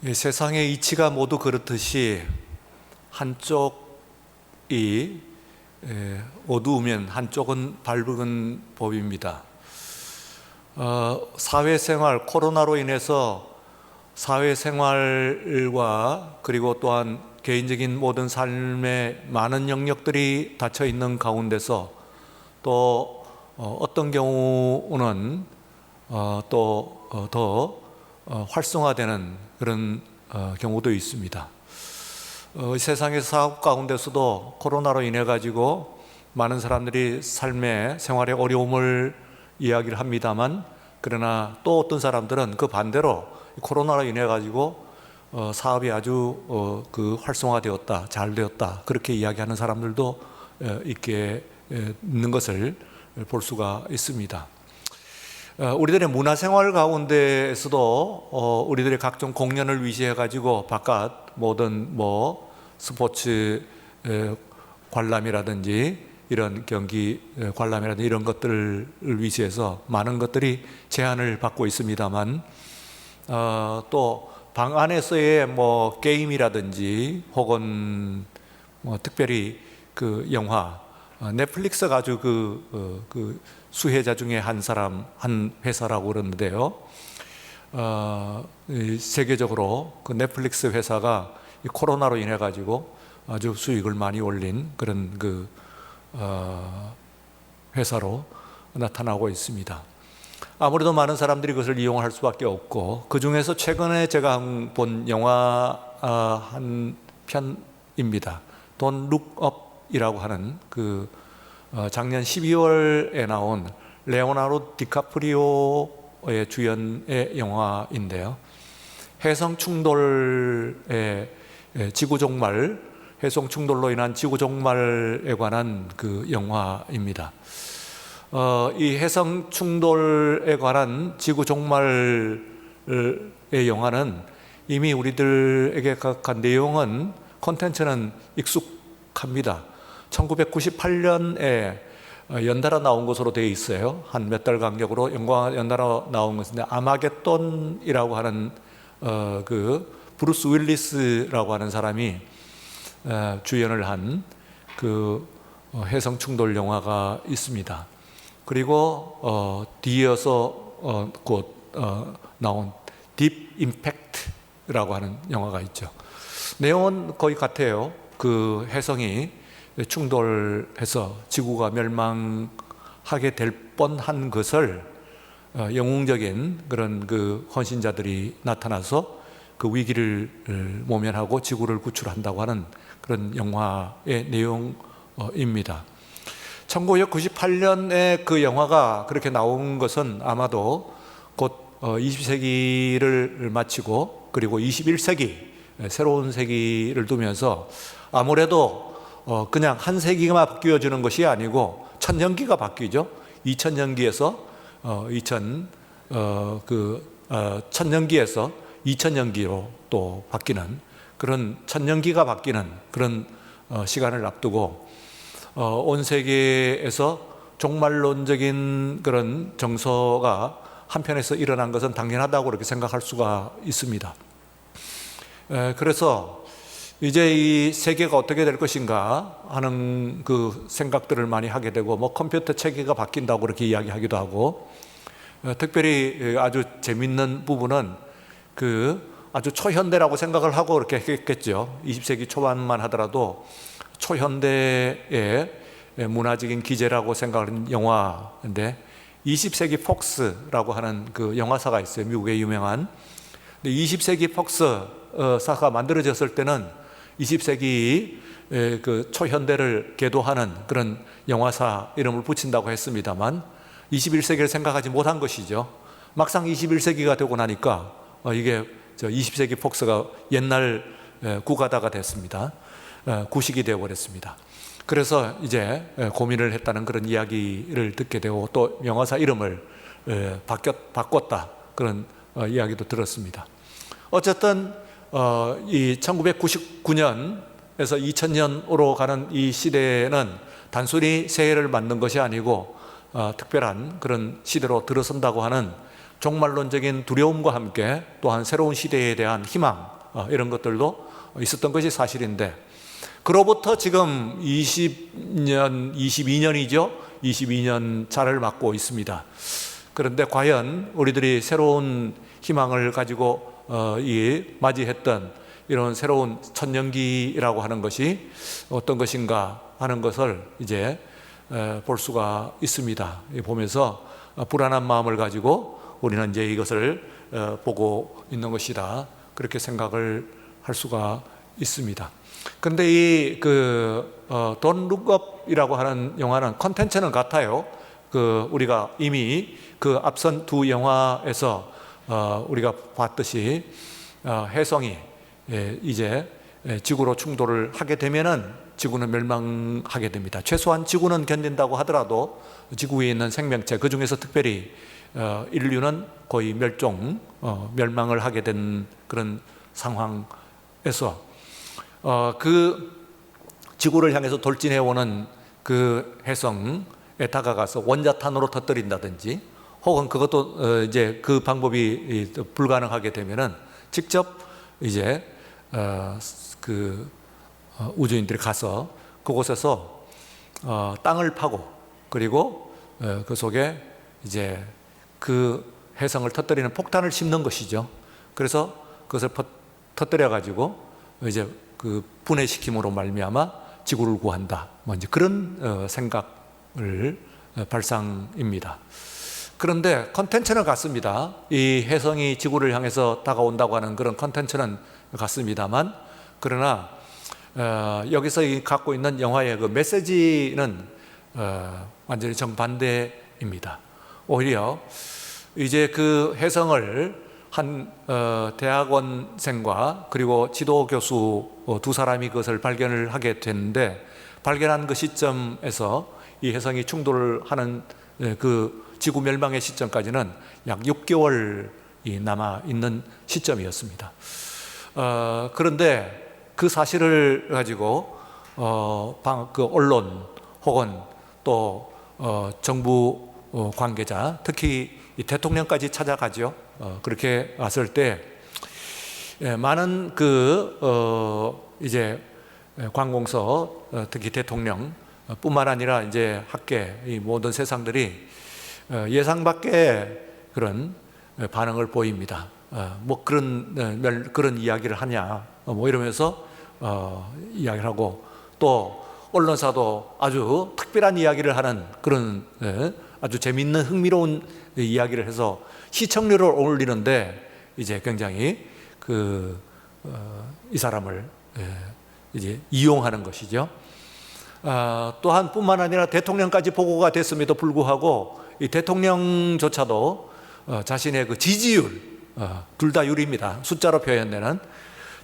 이 세상의 이치가 모두 그렇듯이 한쪽이 어두우면 한쪽은 밝은 법입니다. 사회생활, 코로나로 인해서 사회생활과 그리고 또한 개인적인 모든 삶의 많은 영역들이 닫혀 있는 가운데서 또 어떤 경우는 또 더 활성화되는 그런 경우도 있습니다. 세상의 사업 가운데서도 코로나로 인해 가지고 많은 사람들이 삶의 생활의 어려움을 이야기를 합니다만, 그러나 또 어떤 사람들은 그 반대로 코로나로 인해 가지고 사업이 아주 활성화되었다, 잘 되었다, 그렇게 이야기하는 사람들도 있는 것을 볼 수가 있습니다. 우리들의 문화생활 가운데에서도 우리들의 각종 공연을 위시해 가지고 바깥 모든 스포츠 관람이라든지 이런 경기 관람이라든지 이런 것들을 위시해서 많은 것들이 제한을 받고 있습니다만, 또 방 안에서의 게임이라든지 혹은 특별히 그 영화, 넷플릭스가 아주 그 수혜자 중에 한 회사라고 그러는데요. 세계적으로 그 넷플릭스 회사가 코로나로 인해 가지고 아주 수익을 많이 올린 그런 회사로 나타나고 있습니다. 아무래도 많은 사람들이 그것을 이용할 수밖에 없고, 그 중에서 최근에 제가 본 영화 한 편입니다. Don't Look Up이라고 하는 작년 12월에 나온 레오나르도 디카프리오의 주연의 영화인데요. 해성 충돌의 해성 충돌로 인한 지구 종말에 관한 그 영화입니다. 이 해성 충돌에 관한 지구 종말의 영화는 이미 우리들에게 내용은 콘텐츠는 익숙합니다. 1998년에 연달아 나온 것으로 되어 있어요. 한 몇 달 간격으로 연달아 나온 것인데, 아마겟돈이라고 하는 브루스 윌리스라고 하는 사람이 주연을 한 해성 충돌 영화가 있습니다. 그리고 뒤이어서 곧 나온 딥 임팩트라고 하는 영화가 있죠. 내용은 거의 같아요. 그 해성이 충돌해서 지구가 멸망하게 될 뻔한 것을 영웅적인 그런 헌신자들이 나타나서 그 위기를 모면하고 지구를 구출한다고 하는 그런 영화의 내용입니다. 1998년에 그 영화가 그렇게 나온 것은 아마도 곧 20세기를 마치고 그리고 21세기, 새로운 세기를 두면서 아무래도 그냥 한 세기가 바뀌어지는 것이 아니고 천년기가 바뀌죠. 2000년기에서 1000년기에서 2000년기로 또 바뀌는 그런 천년기가 바뀌는 그런 시간을 앞두고 온 세계에서 종말론적인 그런 정서가 한편에서 일어난 것은 당연하다고 그렇게 생각할 수가 있습니다. 그래서 이제 이 세계가 어떻게 될 것인가 하는 그 생각들을 많이 하게 되고, 컴퓨터 체계가 바뀐다고 그렇게 이야기하기도 하고, 특별히 아주 재밌는 부분은 아주 초현대라고 생각을 하고 그렇게 했겠죠. 20세기 초반만 하더라도 초현대의 문화적인 기제라고 생각하는 영화인데, 20세기 폭스라고 하는 그 영화사가 있어요. 미국의 유명한. 근데 20세기 폭스사가 만들어졌을 때는 20세기 그 초현대를 계도하는 그런 영화사 이름을 붙인다고 했습니다만, 21세기를 생각하지 못한 것이죠. 막상 21세기가 되고 나니까 이게 20세기 폭스가 옛날 구가다가 됐습니다. 구식이 되어버렸습니다. 그래서 이제 고민을 했다는 그런 이야기를 듣게 되고, 또 영화사 이름을 바꿨다, 그런 이야기도 들었습니다. 어쨌든 이 1999년에서 2000년으로 가는 이 시대는 단순히 새해를 맞는 것이 아니고 특별한 그런 시대로 들어선다고 하는 종말론적인 두려움과 함께 또한 새로운 시대에 대한 희망, 이런 것들도 있었던 것이 사실인데, 그로부터 지금 20년, 22년이죠. 22년 차를 맞고 있습니다. 그런데 과연 우리들이 새로운 희망을 가지고 맞이했던 이런 새로운 천년기라고 하는 것이 어떤 것인가 하는 것을 이제 볼 수가 있습니다. 보면서 불안한 마음을 가지고 우리는 이제 이것을 보고 있는 것이다, 그렇게 생각을 할 수가 있습니다. 그런데 이 Don't Look Up이라고 하는 영화는 컨텐츠는 같아요. 우리가 이미 앞선 두 영화에서 우리가 봤듯이 혜성이 이제 지구로 충돌을 하게 되면은 지구는 멸망하게 됩니다. 최소한 지구는 견딘다고 하더라도 지구에 있는 생명체, 그 중에서 특별히 인류는 거의 멸망을 하게 된 그런 상황에서 그 지구를 향해서 돌진해 오는 그 혜성에 다가가서 원자탄으로 터뜨린다든지, 혹은 그것도 이제 그 방법이 불가능하게 되면은 직접 이제 우주인들이 가서 그곳에서 땅을 파고, 그리고 그 속에 이제 그 혜성을 터뜨리는 폭탄을 심는 것이죠. 그래서 그것을 터뜨려 가지고 이제 분해시킴으로 말미암아 지구를 구한다, 뭐 이제 그런 생각을 발상입니다. 그런데 컨텐츠는 같습니다. 이 혜성이 지구를 향해서 다가온다고 하는 그런 컨텐츠는 같습니다만, 그러나 여기서 갖고 있는 영화의 그 메시지는 완전히 정반대입니다. 오히려 이제 그 혜성을 한 대학원생과 그리고 지도 교수 두 사람이 그것을 발견을 하게 됐는데, 발견한 그 시점에서 이 혜성이 충돌을 하는 그 지구 멸망의 시점까지는 약 6개월이 남아 있는 시점이었습니다. 그런데 그 사실을 가지고 언론 혹은 또 정부 관계자, 특히 이 대통령까지 찾아가죠. 그렇게 왔을 때 많은 이제 관공서, 특히 대통령 뿐만 아니라 이제 학계, 이 모든 세상들이 예상 밖의 그런 반응을 보입니다. 뭐 그런 이야기를 하냐, 뭐 이러면서 이야기를 하고, 또 언론사도 아주 특별한 이야기를 하는 그런 아주 재미있는 흥미로운 이야기를 해서 시청률을 올리는데 이제 굉장히 이 사람을 이제 이용하는 것이죠. 또한 뿐만 아니라 대통령까지 보고가 됐음에도 불구하고 이 대통령조차도 자신의 그 지지율, 둘 다 율입니다. 숫자로 표현되는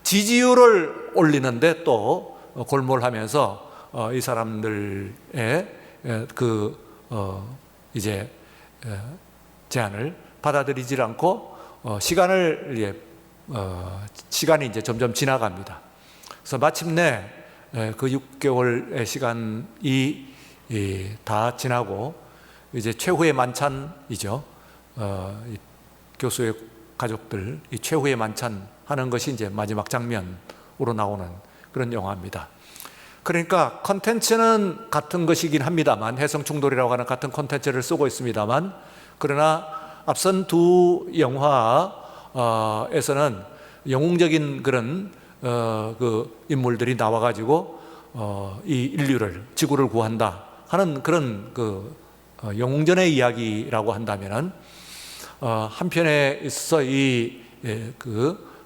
지지율을 올리는데 또 골몰하면서 이 사람들의 이제 제안을 받아들이지 않고 시간이 이제 점점 지나갑니다. 그래서 마침내 그 6개월의 시간이 다 지나고 이제 최후의 만찬이죠. 교수의 가족들 이 최후의 만찬 하는 것이 이제 마지막 장면으로 나오는 그런 영화입니다. 그러니까 컨텐츠는 같은 것이긴 합니다만, 혜성 충돌이라고 하는 같은 컨텐츠를 쓰고 있습니다만, 그러나 앞선 두 영화에서는 영웅적인 그런 그 인물들이 나와가지고 이 인류를, 지구를 구한다 하는 그런 영웅전의 이야기라고 한다면은, 한편에 있어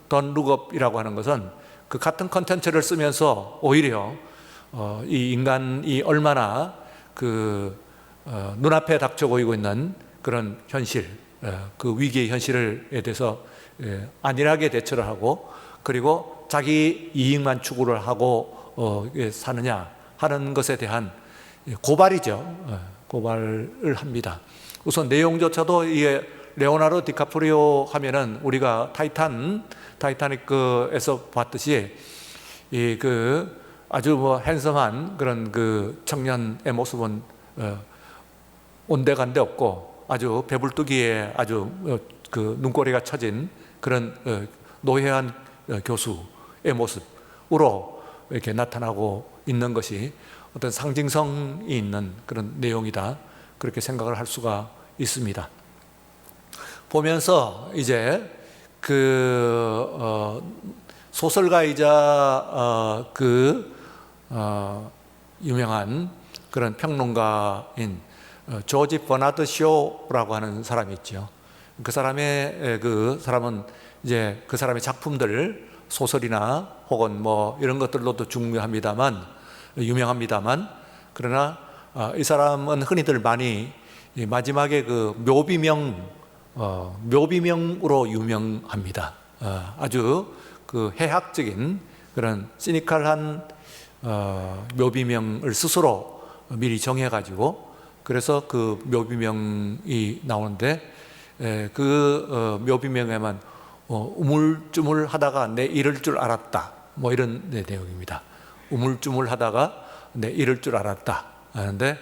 Don't Look Up이라고 하는 것은 그 같은 컨텐츠를 쓰면서 오히려 이 인간이 얼마나 눈앞에 닥쳐 보이고 있는 그런 현실, 그 위기의 현실에 대해서 안일하게 대처를 하고, 그리고 자기 이익만 추구를 하고 사느냐 하는 것에 대한 고발이죠. 고발을 합니다. 우선 내용조차도 이게 레오나르도 디카프리오 하면은 우리가 타이타닉에서 봤듯이 아주 뭐 핸섬한 그런 청년의 모습은 온데간데 없고 아주 배불뚝이에 아주 그 눈꼬리가 처진 그런 노회한 교수의 모습으로 이렇게 나타나고 있는 것이 어떤 상징성이 있는 그런 내용이다, 그렇게 생각을 할 수가 있습니다. 보면서 이제 소설가이자 유명한 그런 평론가인 조지 버나드 쇼라고 하는 사람이 있죠. 그 사람은 이제 그 사람의 작품들, 소설이나 혹은 뭐 이런 것들로도 유명합니다만, 그러나 이 사람은 흔히들 많이 마지막에 그 묘비명으로 유명합니다. 아주 그 해학적인 그런 시니컬한 묘비명을 스스로 미리 정해가지고, 그래서 그 묘비명이 나오는데, 그 묘비명에만 우물쭈물하다가 내 이럴 줄 알았다, 뭐 이런 내용입니다. 우물쭈물하다가 내 이럴 줄 알았다 하는데,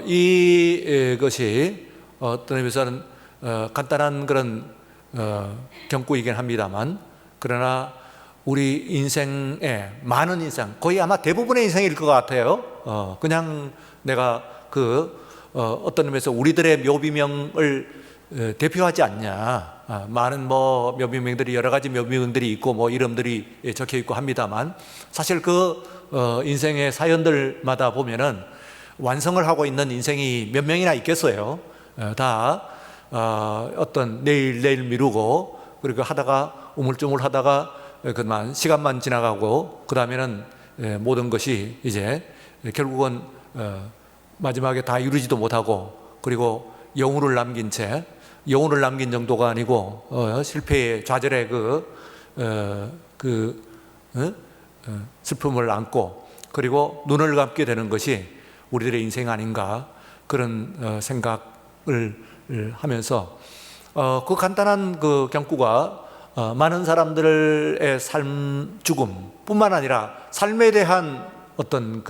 이것이 어떤 의미에서는 간단한 그런 경구이긴 합니다만, 그러나 우리 인생의 많은 인생, 거의 아마 대부분의 인생일 것 같아요. 그냥 내가 어떤 의미에서 우리들의 묘비명을 대표하지 않냐. 많은 뭐 묘비명들이, 여러 가지 묘비명들이 있고 뭐 이름들이 적혀 있고 합니다만, 사실 인생의 사연들마다 보면은 완성을 하고 있는 인생이 몇 명이나 있겠어요. 다 어떤 내일 미루고, 그리고 하다가 우물쭈물 하다가 그만 시간만 지나가고, 그 다음에는 모든 것이 이제 결국은 마지막에 다 이루지도 못하고, 그리고 영혼을 남긴 정도가 아니고 실패의 좌절의 슬픔을 안고, 그리고 눈을 감게 되는 것이 우리들의 인생 아닌가, 그런 생각을 하면서 그 간단한 그 경구가 많은 사람들의 죽음뿐만 아니라 삶에 대한 어떤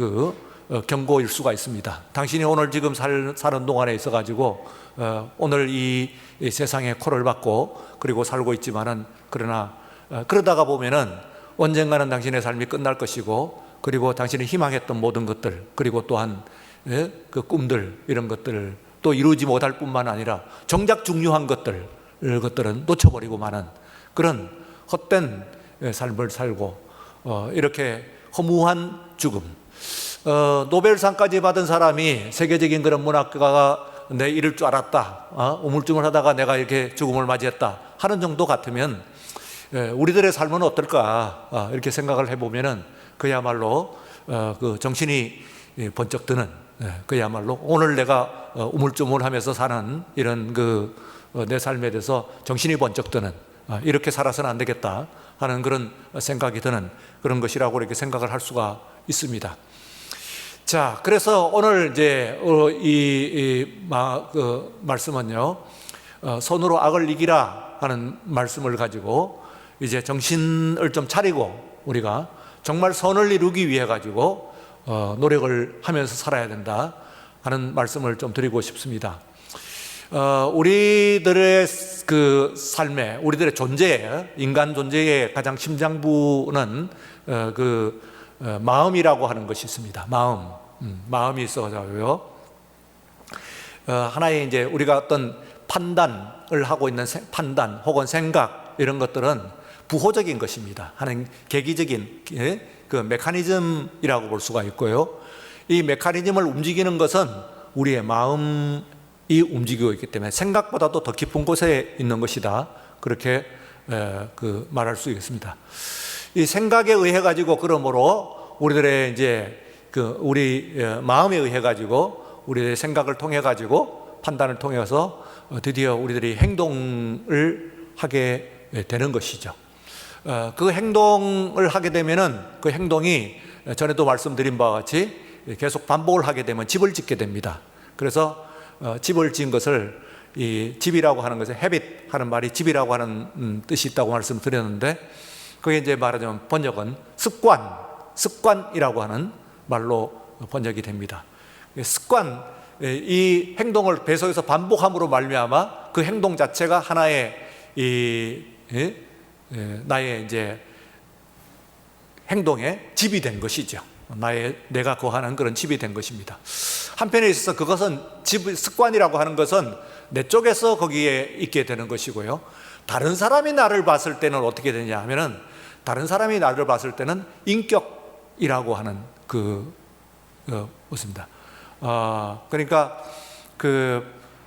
경고일 수가 있습니다. 당신이 오늘 지금 사는 동안에 있어가지고 오늘 이 세상에 코를 박고 그리고 살고 있지만은, 그러나 그러다가 보면은 언젠가는 당신의 삶이 끝날 것이고, 그리고 당신이 희망했던 모든 것들, 그리고 또한 그 꿈들, 이런 것들을 또 이루지 못할 뿐만 아니라 정작 중요한 것들은 놓쳐버리고 마는 그런 헛된 삶을 살고, 이렇게 허무한 죽음. 노벨상까지 받은 사람이, 세계적인 그런 문학가가 내 이럴 줄 알았다, 우물쭈물하다가 내가 이렇게 죽음을 맞이했다 하는 정도 같으면 우리들의 삶은 어떨까, 이렇게 생각을 해보면은 그야말로 정신이 번쩍 드는, 그야말로 오늘 내가 우물쭈물하면서 사는 이런 내 삶에 대해서 정신이 번쩍 드는, 이렇게 살아서는 안 되겠다 하는 그런 생각이 드는 그런 것이라고 이렇게 생각을 할 수가 있습니다. 자, 그래서 오늘 이제 말씀은요, 손으로 악을 이기라 하는 말씀을 가지고 이제 정신을 좀 차리고 우리가 정말 선을 이루기 위해 가지고 노력을 하면서 살아야 된다 하는 말씀을 좀 드리고 싶습니다. 우리들의 삶에, 우리들의 존재에, 인간 존재의 가장 심장부는 마음이라고 하는 것이 있습니다. 마음이 있어서요. 하나의 이제 우리가 어떤 판단을 하고 있는 판단 혹은 생각, 이런 것들은 부호적인 것입니다. 하는 계기적인 메커니즘이라고 볼 수가 있고요. 이 메커니즘을 움직이는 것은 우리의 마음이 움직이고 있기 때문에 생각보다도 더 깊은 곳에 있는 것이다, 그렇게 말할 수 있습니다. 이 생각에 의해 가지고, 그러므로 우리들의 이제 우리 마음에 의해 가지고, 우리의 생각을 통해 가지고, 판단을 통해서 드디어 우리들이 행동을 하게 되는 것이죠. 그 행동을 하게 되면은 그 행동이 전에도 말씀드린 바와 같이 계속 반복을 하게 되면 집을 짓게 됩니다. 그래서 집을 지은 것을, 이 집이라고 하는 것에 habit 하는 말이 집이라고 하는 뜻이 있다고 말씀드렸는데, 그게 이제 말하자면 번역은 습관이라고 하는 말로 번역이 됩니다. 습관, 이 행동을 계속해서 반복함으로 말미암아 그 행동 자체가 하나의 나의 이제 행동의 집이 된 것이죠. 내가 거하는 그런 집이 된 것입니다. 한편에 있어서 그것은 습관이라고 하는 것은 내 쪽에서 거기에 있게 되는 것이고요. 다른 사람이 나를 봤을 때는 어떻게 되냐 하면은, 다른 사람이 나를 봤을 때는 인격이라고 하는 무엇입니다. 그러니까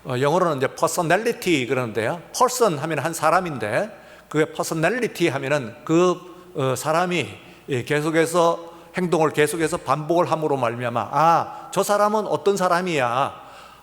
영어로는 이제 personality 그러는데요. person 하면 한 사람인데, 그 personality 하면은 사람이 계속해서 행동을 계속해서 반복을 함으로 말미암아 저 사람은 어떤 사람이야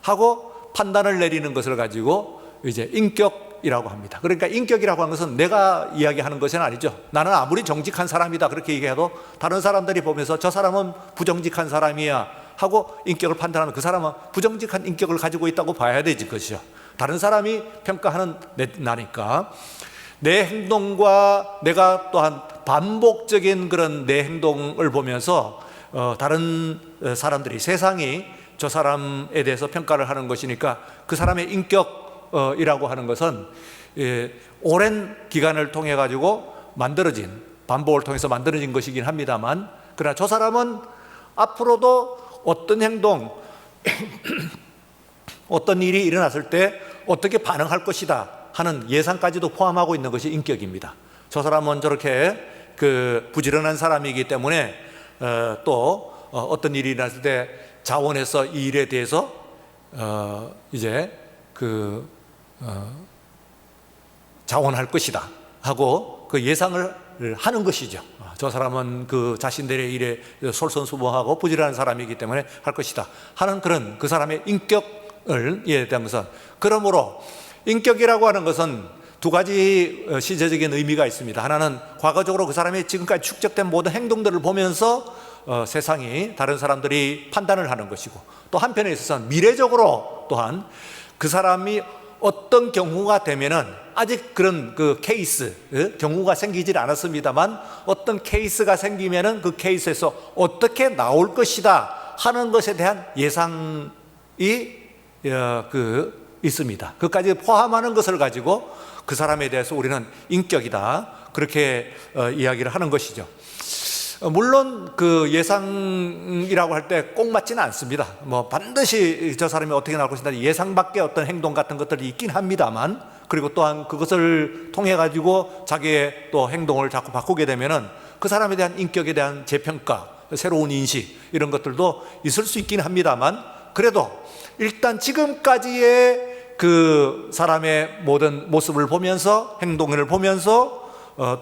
하고 판단을 내리는 것을 가지고 이제 인격이라고 합니다. 그러니까 인격이라고 하는 것은 내가 이야기하는 것은 아니죠. 나는 아무리 정직한 사람이다 그렇게 얘기해도 다른 사람들이 보면서 저 사람은 부정직한 사람이야 하고 인격을 판단하면 그 사람은 부정직한 인격을 가지고 있다고 봐야 되지, 그것이죠. 다른 사람이 평가하는 나니까 내 행동과 내가 또한 반복적인 그런 내 행동을 보면서 다른 사람들이, 세상이 저 사람에 대해서 평가를 하는 것이니까 그 사람의 인격이라고 하는 것은 오랜 기간을 통해 가지고 만들어진, 반복을 통해서 만들어진 것이긴 합니다만, 그러나 저 사람은 앞으로도 어떤 행동 어떤 일이 일어났을 때 어떻게 반응할 것이다 하는 예상까지도 포함하고 있는 것이 인격입니다. 저 사람은 저렇게 부지런한 사람이기 때문에 또 어떤 일이 일어났을 때 자원해서 이 일에 대해서 이제 자원할 것이다 하고 예상을 하는 것이죠. 저 사람은 자신들의 일에 솔선수범하고 부지런한 사람이기 때문에 할 것이다 하는 그런 그 사람의 인격에 대한 것은, 그러므로 인격이라고 하는 것은 두 가지 시제적인 의미가 있습니다. 하나는 과거적으로 그 사람이 지금까지 축적된 모든 행동들을 보면서 세상이, 다른 사람들이 판단을 하는 것이고, 또 한편에 있어서는 미래적으로 또한 그 사람이 어떤 경우가 되면은, 아직 그런 케이스, 경우가 생기질 않았습니다만 어떤 케이스가 생기면은 그 케이스에서 어떻게 나올 것이다 하는 것에 대한 예상이 있습니다. 그까지 포함하는 것을 가지고 그 사람에 대해서 우리는 인격이다 그렇게 이야기를 하는 것이죠. 물론 예상이라고 할 때 꼭 맞지는 않습니다. 반드시 저 사람이 어떻게 나올 것이다 예상 밖의 어떤 행동 같은 것들이 있긴 합니다만, 그리고 또한 그것을 통해 가지고 자기의 또 행동을 자꾸 바꾸게 되면은 그 사람에 대한 인격에 대한 재평가, 새로운 인식, 이런 것들도 있을 수 있긴 합니다만, 그래도 일단 지금까지의 그 사람의 모든 모습을 보면서, 행동을 보면서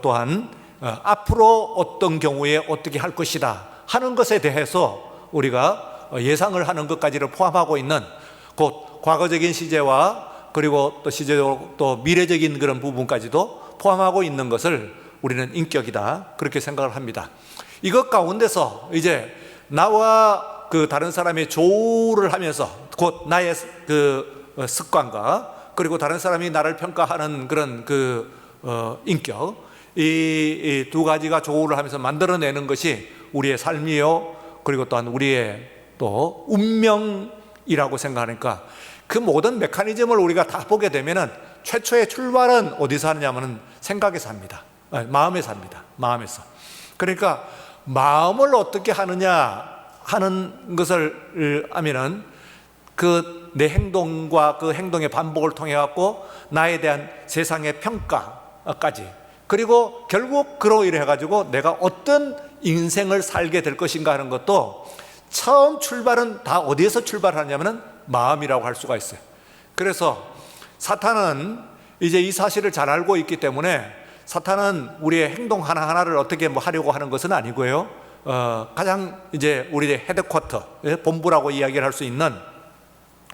또한 앞으로 어떤 경우에 어떻게 할 것이다 하는 것에 대해서 우리가 예상을 하는 것까지를 포함하고 있는, 곧 과거적인 시제와 그리고 또 시제적으로 또 미래적인 그런 부분까지도 포함하고 있는 것을 우리는 인격이다 그렇게 생각을 합니다. 이것 가운데서 이제 나와 다른 사람의 조우를 하면서, 곧 나의 습관과 그리고 다른 사람이 나를 평가하는 그런 인격, 이 두 가지가 조우를 하면서 만들어내는 것이 우리의 삶이요, 그리고 또한 우리의 또 운명이라고 생각하니까, 그 모든 메커니즘을 우리가 다 보게 되면은 최초의 출발은 어디서 하느냐면은 생각에서 합니다. 마음에서 합니다. 마음에서. 그러니까 마음을 어떻게 하느냐 하는 것을 하면은 내 행동과 그 행동의 반복을 통해 갖고 나에 대한 세상의 평가까지, 그리고 결국 그로 인해 가지고 내가 어떤 인생을 살게 될 것인가 하는 것도 처음 출발은 다 어디에서 출발하냐면은 마음이라고 할 수가 있어요. 그래서 사탄은 이제 이 사실을 잘 알고 있기 때문에, 사탄은 우리의 행동 하나하나를 어떻게 하려고 하는 것은 아니고요, 가장 이제 우리의 헤드쿼터, 본부라고 이야기를 할 수 있는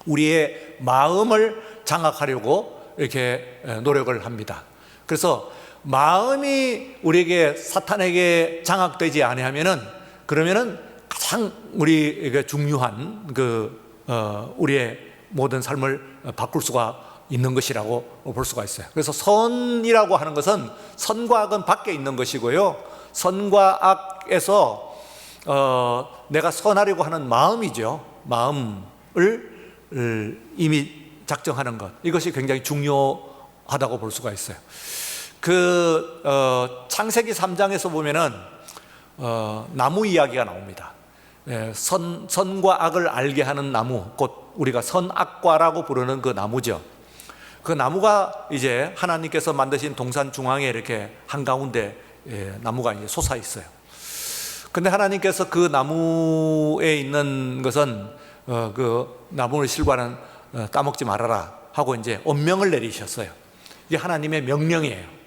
우리의 마음을 장악하려고 이렇게 노력을 합니다. 그래서 마음이 우리에게, 사탄에게 장악되지 아니하면은, 그러면은 가장 우리에게 중요한 우리의 모든 삶을 바꿀 수가 있는 것이라고 볼 수가 있어요. 그래서 선이라고 하는 것은, 선과 악은 밖에 있는 것이고요, 선과 악에서 내가 선하려고 하는 마음이죠. 마음을 이미 작정하는 것, 이것이 굉장히 중요하다고 볼 수가 있어요. 창세기 3장에서 보면은 나무 이야기가 나옵니다. 선과 악을 알게 하는 나무, 곧 우리가 선악과라고 부르는 그 나무죠. 그 나무가 이제 하나님께서 만드신 동산 중앙에 이렇게 한가운데 나무가 이제 솟아 있어요. 근데 하나님께서 그 나무에 있는 것은 그 나무의 실과는 따먹지 말아라 하고 이제 엄명을 내리셨어요. 이게 하나님의 명령이에요.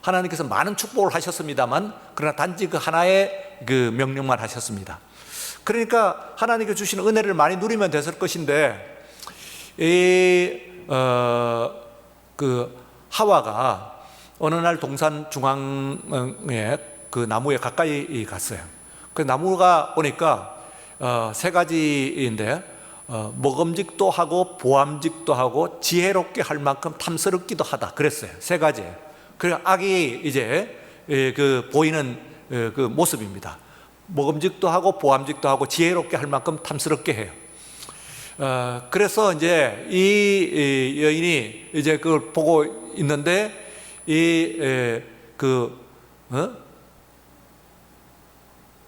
하나님께서 많은 축복을 하셨습니다만, 그러나 단지 그 하나의 그 명령만 하셨습니다. 그러니까 하나님께 주신 은혜를 많이 누리면 됐을 것인데, 그 하와가 어느 날 동산 중앙에 그 나무에 가까이 갔어요. 그 나무가 보니까 세 가지인데, 먹음직도 하고 보암직도 하고 지혜롭게 할 만큼 탐스럽기도 하다 그랬어요. 세 가지. 그래서 악이 이제 그 보이는 그 모습입니다. 먹음직도 하고 보암직도 하고 지혜롭게 할 만큼 탐스럽게 해요. 그래서 이제 이 여인이 이제 그걸 보고 있는데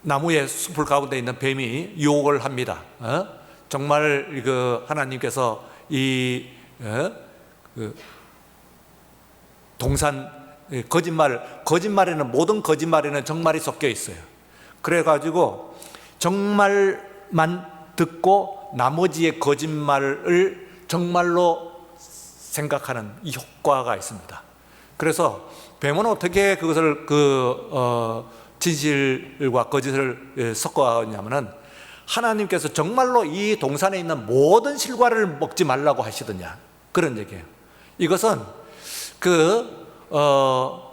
나무의 숲을 가운데 있는 뱀이 유혹을 합니다. 정말 그 하나님께서 동산 거짓말에는, 모든 거짓말에는 정말이 섞여 있어요. 그래가지고 정말만 듣고 나머지의 거짓말을 정말로 생각하는 이 효과가 있습니다. 그래서 뱀은 어떻게 그것을 진실과 거짓을 섞어냐면은, 하나님께서 정말로 이 동산에 있는 모든 실과를 먹지 말라고 하시더냐, 그런 얘기예요. 이것은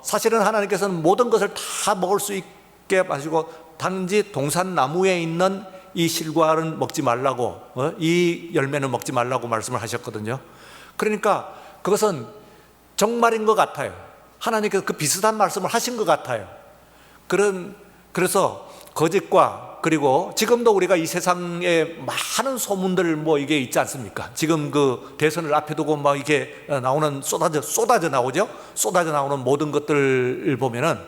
사실은 하나님께서는 모든 것을 다 먹을 수 있게 하시고, 단지 동산 나무에 있는 이 실과는 먹지 말라고, 이 열매는 먹지 말라고 말씀을 하셨거든요. 그러니까 그것은 정말인 것 같아요. 하나님께서 그 비슷한 말씀을 하신 것 같아요. 그래서 거짓과, 그리고 지금도 우리가 이 세상에 많은 소문들 이게 있지 않습니까? 지금 그 대선을 앞에 두고 이게 나오는 쏟아져 나오죠? 쏟아져 나오는 모든 것들을 보면은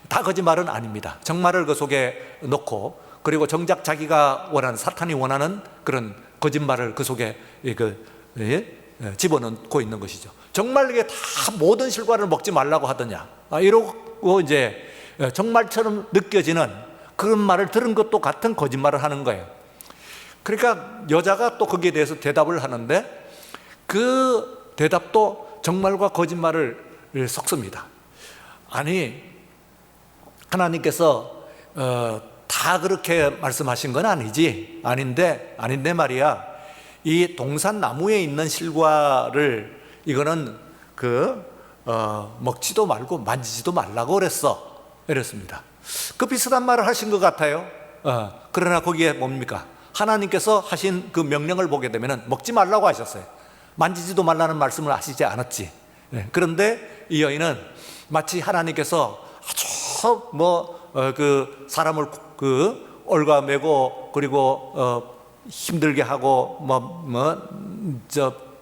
다 거짓말은 아닙니다. 정말을 그 속에 넣고, 그리고 정작 자기가 원하는, 사탄이 원하는 그런 거짓말을 그 속에 집어넣고 있는 것이죠. 정말 이게 다 모든 실과를 먹지 말라고 하더냐, 이러고 이제 정말처럼 느껴지는 그런 말을 들은 것도 같은 거짓말을 하는 거예요. 그러니까 여자가 또 거기에 대해서 대답을 하는데, 그 대답도 정말과 거짓말을 섞습니다. 아니, 하나님께서 다 그렇게 말씀하신 건 아닌데 말이야, 이 동산 나무에 있는 실과를 이거는 먹지도 말고 만지지도 말라고 그랬습니다. 그 비슷한 말을 하신 것 같아요. 그러나 거기에 뭡니까? 하나님께서 하신 그 명령을 보게 되면 먹지 말라고 하셨어요. 만지지도 말라는 말씀을 하시지 않았지. 그런데 이 여인은 마치 하나님께서 아주 그 사람을 올가매고, 그리고 힘들게 하고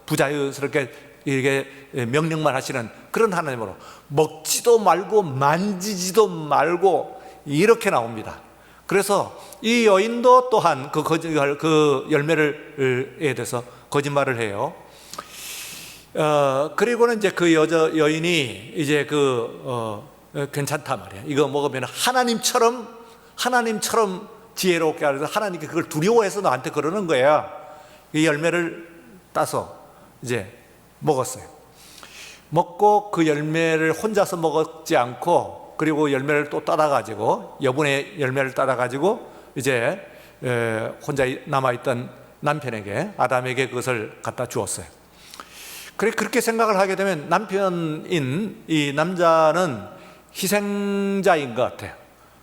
부자유스럽게 이렇게 명령만 하시는 그런 하나님으로, 먹지도 말고 만지지도 말고 이렇게 나옵니다. 그래서 이 여인도 또한 그 열매에 대해서 거짓말을 해요. 그리고는 이제 그 여인이 이제 괜찮다 말이야. 이거 먹으면 하나님처럼 지혜롭게 하면서, 하나님께 그걸 두려워해서 나한테 그러는 거야. 이 열매를 따서 이제 먹었어요. 먹고 그 열매를 혼자서 먹지 않고, 그리고 열매를 또 따다가지고, 여분의 열매를 따다가지고 이제 혼자 남아있던 남편에게, 아담에게 그것을 갖다 주었어요. 그렇게 생각을 하게 되면 남편인 이 남자는 희생자인 것 같아요.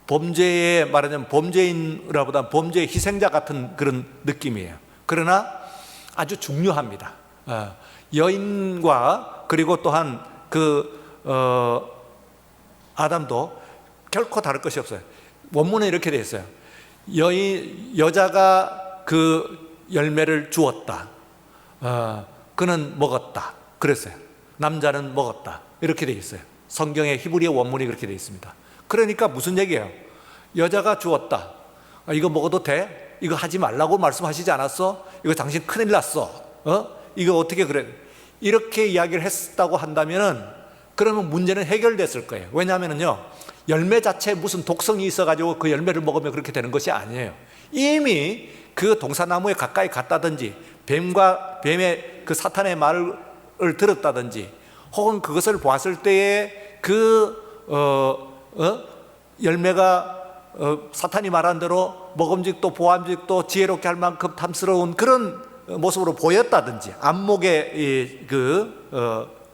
범죄에 말하자면 범죄인이라보다 범죄의 희생자 같은 그런 느낌이에요. 그러나 아주 중요합니다. 여인과, 그리고 또한 아담도 결코 다를 것이 없어요. 원문에 이렇게 되어 있어요. 여자가 그 열매를 주었다. 그는 먹었다 그랬어요. 남자는 먹었다 이렇게 돼 있어요. 성경의 히브리어 원문이 그렇게 돼 있습니다. 그러니까 무슨 얘기예요? 여자가 주었다. 이거 먹어도 돼? 이거 하지 말라고 말씀하시지 않았어? 이거 당신 큰일 났어. 이거 어떻게 그래? 이렇게 이야기를 했다고 한다면은 그러면 문제는 해결됐을 거예요. 왜냐하면요, 열매 자체에 무슨 독성이 있어가지고 그 열매를 먹으면 그렇게 되는 것이 아니에요. 이미 그 동사나무에 가까이 갔다든지 뱀의 그 사탄의 말을 들었다든지 혹은 그것을 보았을 때에 열매가 사탄이 말한 대로 먹음직도 보암직도 지혜롭게 할 만큼 탐스러운 그런 모습으로 보였다든지 안목의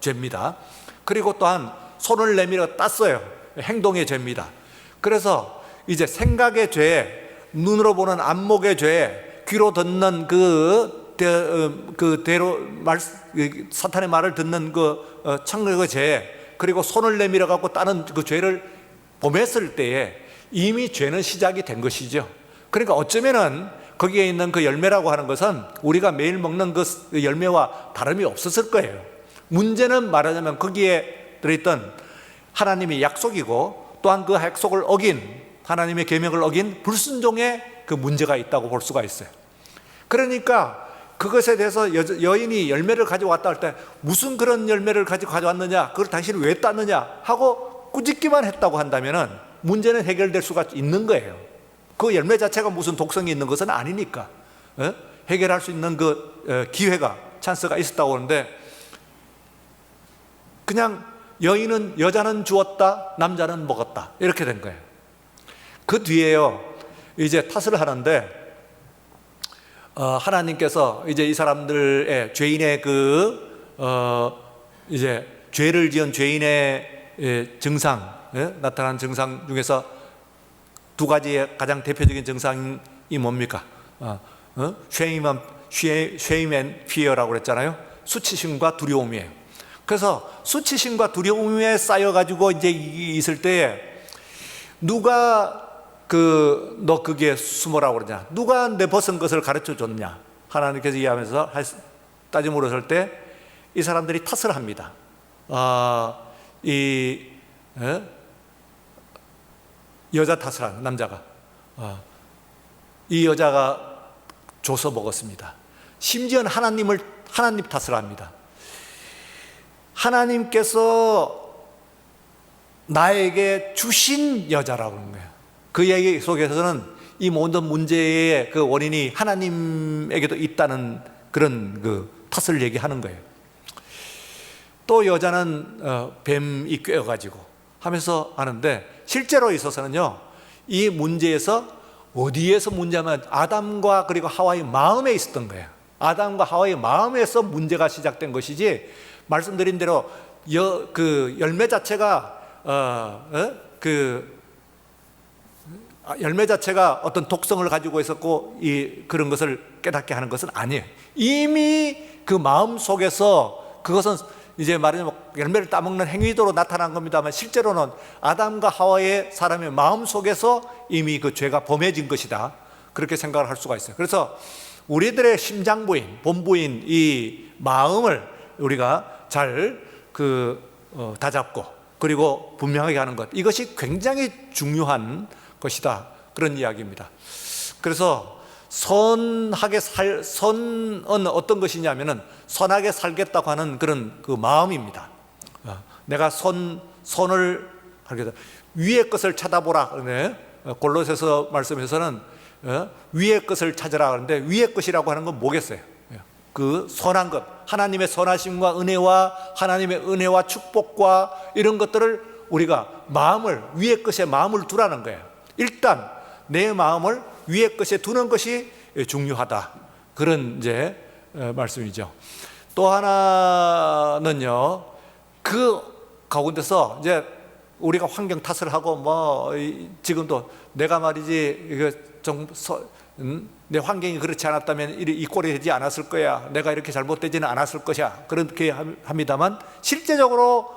죄입니다. 그리고 또한 손을 내밀어 땄어요. 행동의 죄입니다. 그래서 이제 생각의 죄, 눈으로 보는 안목의 죄, 귀로 듣는 사탄의 말을 듣는 청각의 죄, 그리고 손을 내밀어 갖고 따는 그 죄를 범했을 때에 이미 죄는 시작이 된 것이죠. 그러니까 어쩌면은 거기에 있는 그 열매라고 하는 것은 우리가 매일 먹는 그 열매와 다름이 없었을 거예요. 문제는 말하자면 거기에 들어있던 하나님의 약속이고 또한 그 약속을 어긴 하나님의 계명을 어긴 불순종의 그 문제가 있다고 볼 수가 있어요. 그러니까 그것에 대해서 여인이 열매를 가져왔다 할 때 무슨 그런 열매를 가져왔느냐, 그걸 당신이 왜 땄느냐 하고 꾸짖기만 했다고 한다면은 문제는 해결될 수가 있는 거예요. 그 열매 자체가 무슨 독성이 있는 것은 아니니까 해결할 수 있는 그 기회가, 찬스가 있었다고 하는데, 그냥 여자는 주었다, 남자는 먹었다 이렇게 된 거예요. 그 뒤에요, 이제 탓을 하는데 하나님께서 이제 이 사람들의 죄인의 이제 죄를 지은 죄인의 증상, 나타난 증상 중에서 두 가지의 가장 대표적인 증상이 뭡니까? shame and fear라고 그랬잖아요. 수치심과 두려움이에요. 그래서 수치심과 두려움에 쌓여가지고 이제 있을 때에 누가 너 거기에 숨으라고 그러냐? 누가 내 벗은 것을 가르쳐 줬냐? 하나님께서 이해하면서 따져 물었을 때 이 사람들이 탓을 합니다. 여자 탓을 하는 남자가 이 여자가 줘서 먹었습니다. 심지어는 하나님 탓을 합니다. 하나님께서 나에게 주신 여자라고 하는 거예요. 그 얘기 속에서는 이 모든 문제의 그 원인이 하나님에게도 있다는 그런 그 탓을 얘기하는 거예요. 또 여자는 뱀이 꿰어가지고 하면서 하는데, 실제로 있어서는요, 이 문제에서 어디에서 문제냐면 아담과 그리고 하와의 마음에 있었던 거예요. 아담과 하와의 마음에서 문제가 시작된 것이지, 말씀드린 대로 그 열매 자체가 열매 자체가 어떤 독성을 가지고 있었고 그런 것을 깨닫게 하는 것은 아니에요. 이미 그 마음 속에서 그것은 이제 말하자면 열매를 따먹는 행위도로 나타난 겁니다만, 실제로는 아담과 하와의 사람의 마음 속에서 이미 그 죄가 범해진 것이다, 그렇게 생각을 할 수가 있어요. 그래서 우리들의 심장부인, 본부인 이 마음을 우리가 잘 다잡고 그리고 분명하게 하는 것, 이것이 굉장히 중요한 것이다, 그런 이야기입니다. 그래서 선은 어떤 것이냐면은 선하게 살겠다고 하는 그런 그 마음입니다. 내가 선을 하겠다. 위의 것을 찾아보라. 골로새서 말씀에서는 위의 것을 찾으라 하는데, 위의 것이라고 하는 건 뭐겠어요? 그 선한 것, 하나님의 선하심과 하나님의 은혜와 축복과 이런 것들을 우리가 위의 것에 마음을 두라는 거예요. 일단 내 마음을 위의 것에 두는 것이 중요하다, 그런 이제 말씀이죠. 또 하나는요, 그 가운데서 이제 우리가 환경 탓을 하고 지금도 내가 말이지 내 환경이 그렇지 않았다면 이 꼴이 되지 않았을 거야, 내가 이렇게 잘못되지는 않았을 것이야, 그렇게 합니다만, 실제적으로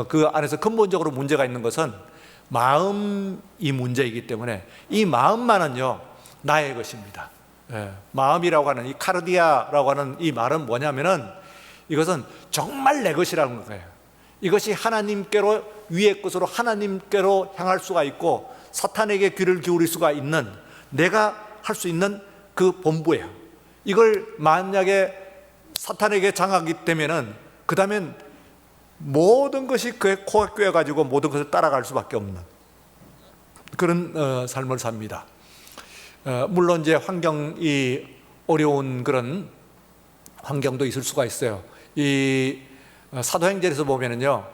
그 안에서 근본적으로 문제가 있는 것은 마음이 문제이기 때문에 이 마음만은요 나의 것입니다. 마음이라고 하는 이 카르디아라고 하는 이 말은 뭐냐면은 이것은 정말 내 것이라는 거예요. 이것이 하나님께로, 위의 것으로 하나님께로 향할 수가 있고 사탄에게 귀를 기울일 수가 있는, 내가 할 수 있는 그 본부예요. 이걸 만약에 사탄에게 장하게 되면은 그 다음엔 모든 것이 그의 코가 꿰어가지고 모든 것을 따라갈 수밖에 없는 그런 삶을 삽니다. 물론 이제 환경이 어려운 그런 환경도 있을 수가 있어요. 이 사도행전에서 보면은요,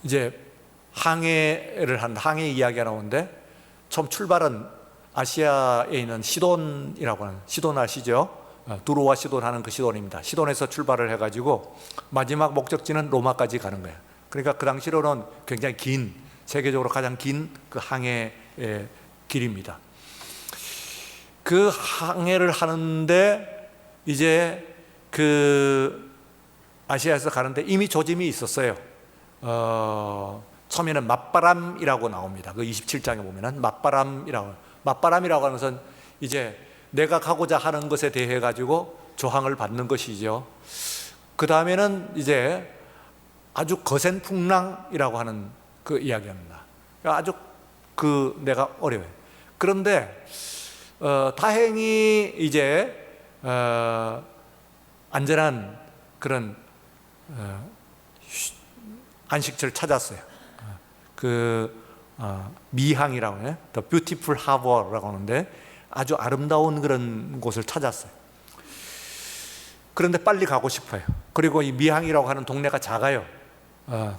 이제 항해 이야기가 나오는데, 처음 출발은 아시아에 있는 시돈이라고 하는, 시돈 아시죠? 두로와 시돈 하는 그 시돈입니다. 시돈에서 출발을 해가지고 마지막 목적지는 로마까지 가는 거예요. 그러니까 그 당시로는 굉장히 긴, 세계적으로 가장 긴 그 항해의 길입니다. 그 항해를 하는데 이제 그 아시아에서 가는데 이미 조짐이 있었어요. 처음에는 맞바람이라고 나옵니다. 그 27장에 보면은 맞바람이라고 하는 것은 이제 내가 가고자 하는 것에 대해 가지고 조항을 받는 것이죠. 그 다음에는 이제 아주 거센 풍랑이라고 하는 그 이야기입니다. 아주 그 내가 어려워요. 그런데 다행히 이제 안전한 그런 안식처를 찾았어요. 미항이라고 해요. The Beautiful Harbor라고 하는데 아주 아름다운 그런 곳을 찾았어요. 그런데 빨리 가고 싶어요. 그리고 이 미항이라고 하는 동네가 작아요.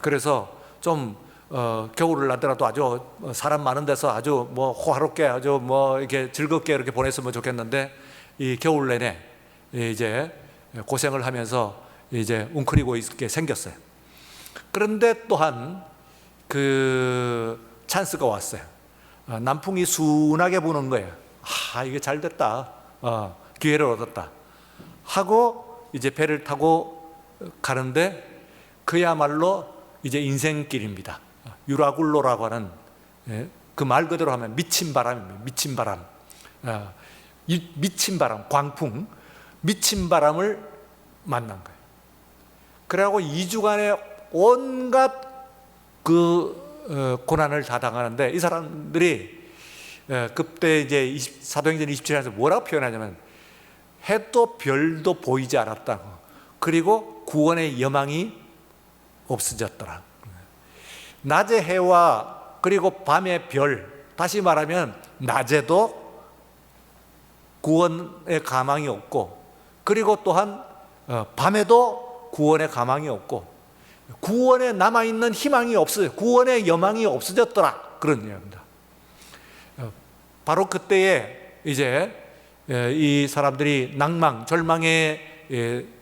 그래서 좀 겨울을 나더라도 아주 사람 많은 데서 아주 뭐 호화롭게 아주 뭐 이렇게 즐겁게 이렇게 보냈으면 좋겠는데, 이 겨울 내내 이제 고생을 하면서 이제 웅크리고 있게 생겼어요. 그런데 또한 그 찬스가 왔어요. 남풍이 순하게 부는 거예요. 이게 잘 됐다. 기회를 얻었다 하고 이제 배를 타고 가는데, 그야말로 이제 인생길입니다. 유라굴로라고 하는, 그 말 그대로 하면 미친 바람입니다. 미친 바람. 미친 바람, 광풍, 미친 바람을 만난 거예요. 그래갖고 2주간의 온갖 그 고난을 다 당하는데, 이 사람들이 그때 이제 사도행전 27장에서 뭐라고 표현하냐면, 해도 별도 보이지 않았다고, 그리고 구원의 여망이 없어졌더라. 낮의 해와 그리고 밤의 별, 다시 말하면 낮에도 구원의 가망이 없고, 그리고 또한 밤에도 구원의 가망이 없고, 구원에 남아있는 희망이 없어요. 구원의 여망이 없어졌더라, 그런 이야기입니다. 바로 그때에 이제 이 사람들이 낭망, 절망에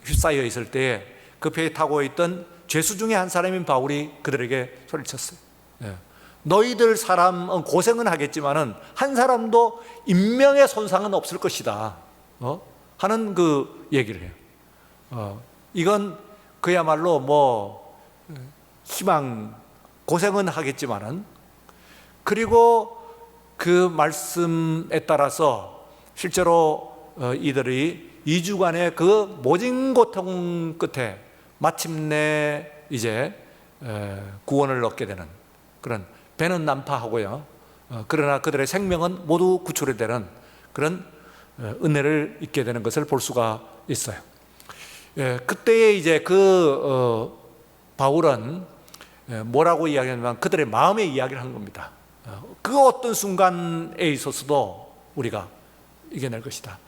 휩싸여 있을 때에 그 배에 타고 있던 죄수 중에 한 사람인 바울이 그들에게 소리쳤어요. 너희들 사람은 고생은 하겠지만은 한 사람도 인명의 손상은 없을 것이다 하는 그 얘기를 해요. 이건 그야말로 뭐 희망, 고생은 하겠지만은, 그리고 그 말씀에 따라서 실제로 이들이 2주간의 그 모진 고통 끝에 마침내 이제 구원을 얻게 되는, 그런, 배는 난파하고요, 그러나 그들의 생명은 모두 구출이 되는 그런 은혜를 잊게 되는 것을 볼 수가 있어요. 그때에 이제 그 바울은 뭐라고 이야기하냐면 그들의 마음의 이야기를 한 겁니다. 그 어떤 순간에 있어서도 우리가 이겨낼 것이다.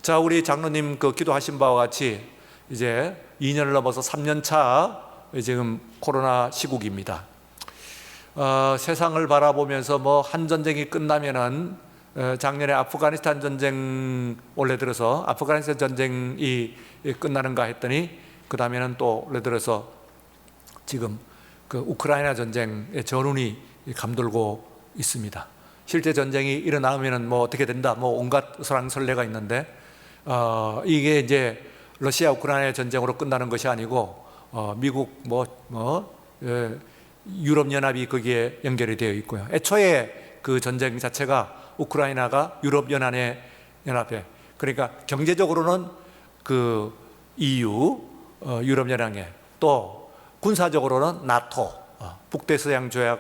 자, 우리 장로님 그 기도하신 바와 같이 이제 2년을 넘어서 3년 차 지금 코로나 시국입니다. 세상을 바라보면서 뭐 한 전쟁이 끝나면은, 작년에 아프가니스탄 전쟁 원래 들어서 아프가니스탄 전쟁이 끝나는가 했더니 그 다음에는 또 원래 들어서 지금 그 우크라이나 전쟁의 전운이 감돌고 있습니다. 실제 전쟁이 일어나면은 뭐 어떻게 된다, 뭐 온갖 설왕설래가 있는데, 이게 이제 러시아 우크라이나 전쟁으로 끝나는 것이 아니고 미국 유럽 연합이 거기에 연결이 되어 있고요. 애초에 그 전쟁 자체가 우크라이나가 유럽 연합에 그러니까 경제적으로는 그 EU, 유럽연합회, 또 군사적으로는 나토, 북대서양 조약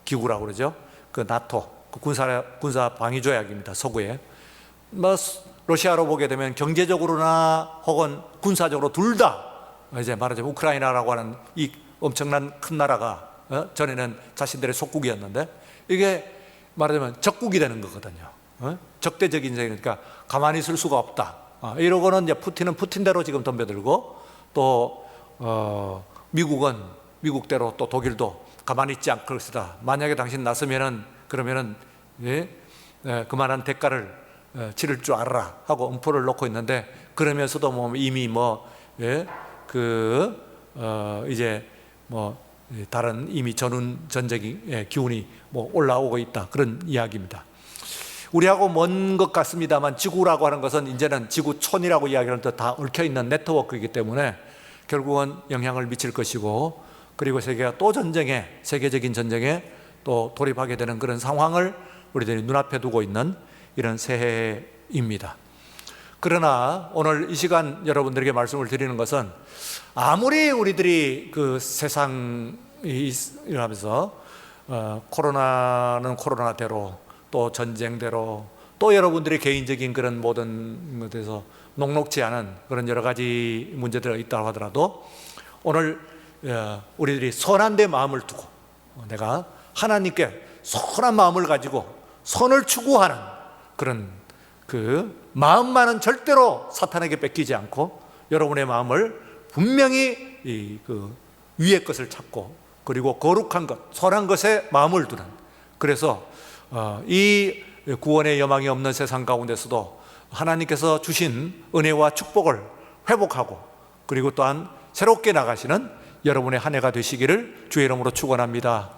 기구라고 그러죠. 그 나토, 그 군사 방위 조약입니다. 서구에. 뭐 러시아로 보게 되면 경제적으로나 혹은 군사적으로 둘 다 이제 말하자면 우크라이나라고 하는 이 엄청난 큰 나라가 전에는 자신들의 속국이었는데 이게 말하자면 적국이 되는 거거든요. 적대적인 세계니까 가만히 있을 수가 없다. 이러고는 이제 푸틴은 푸틴대로 지금 덤벼들고 또 미국은 미국대로 또 독일도 가만히 있지 않을 것이다. 만약에 당신 나서면은 그러면은 그만한 대가를 치를 줄 알아라 하고 음포를 놓고 있는데 그러면서도 뭐 이미 이제 다른 이미 전적인 기운이 올라오고 있다 그런 이야기입니다. 우리하고 먼 것 같습니다만 지구라고 하는 것은 이제는 지구촌이라고 이야기하는 데 다 얽혀 있는 네트워크이기 때문에 결국은 영향을 미칠 것이고 그리고 세계가 또 세계적인 전쟁에 또 돌입하게 되는 그런 상황을 우리들이 눈앞에 두고 있는 이런 새해입니다. 그러나 오늘 이 시간 여러분들에게 말씀을 드리는 것은 아무리 우리들이 그 세상이 일하면서 코로나는 코로나대로 또 전쟁대로 또 여러분들의 개인적인 그런 모든 것에서 녹록지 않은 그런 여러 가지 문제들이 있다고 하더라도 오늘 우리들이 선한 데 마음을 두고 내가 하나님께 선한 마음을 가지고 선을 추구하는 그런 그 마음만은 절대로 사탄에게 뺏기지 않고 여러분의 마음을 분명히 그 위의 것을 찾고 그리고 거룩한 것, 선한 것에 마음을 두는 그래서 이 구원의 여망이 없는 세상 가운데서도 하나님께서 주신 은혜와 축복을 회복하고 그리고 또한 새롭게 나가시는 여러분의 한 해가 되시기를 주의 이름으로 축원합니다.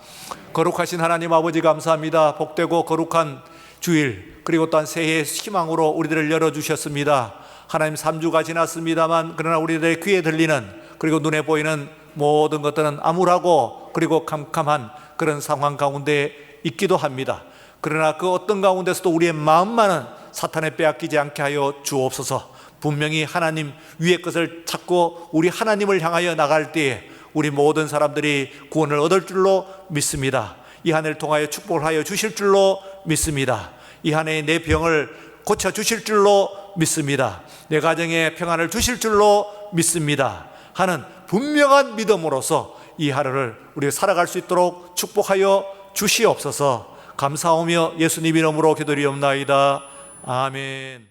거룩하신 하나님 아버지 감사합니다. 복되고 거룩한 주일 그리고 또한 새해의 희망으로 우리들을 열어주셨습니다. 하나님 3주가 지났습니다만 그러나 우리들의 귀에 들리는 그리고 눈에 보이는 모든 것들은 암울하고 그리고 캄캄한 그런 상황 가운데 있기도 합니다. 그러나 그 어떤 가운데서도 우리의 마음만은 사탄에 빼앗기지 않게 하여 주옵소서. 분명히 하나님 위의 것을 찾고 우리 하나님을 향하여 나갈 때에 우리 모든 사람들이 구원을 얻을 줄로 믿습니다. 이 한 해를 통하여 축복을 하여 주실 줄로 믿습니다. 이 한 해에 내 병을 고쳐 주실 줄로 믿습니다. 내 가정에 평안을 주실 줄로 믿습니다 하는 분명한 믿음으로서 이 하루를 우리가 살아갈 수 있도록 축복하여 주시옵소서. 감사하며 예수님 이름으로 기도리옵나이다. 아멘.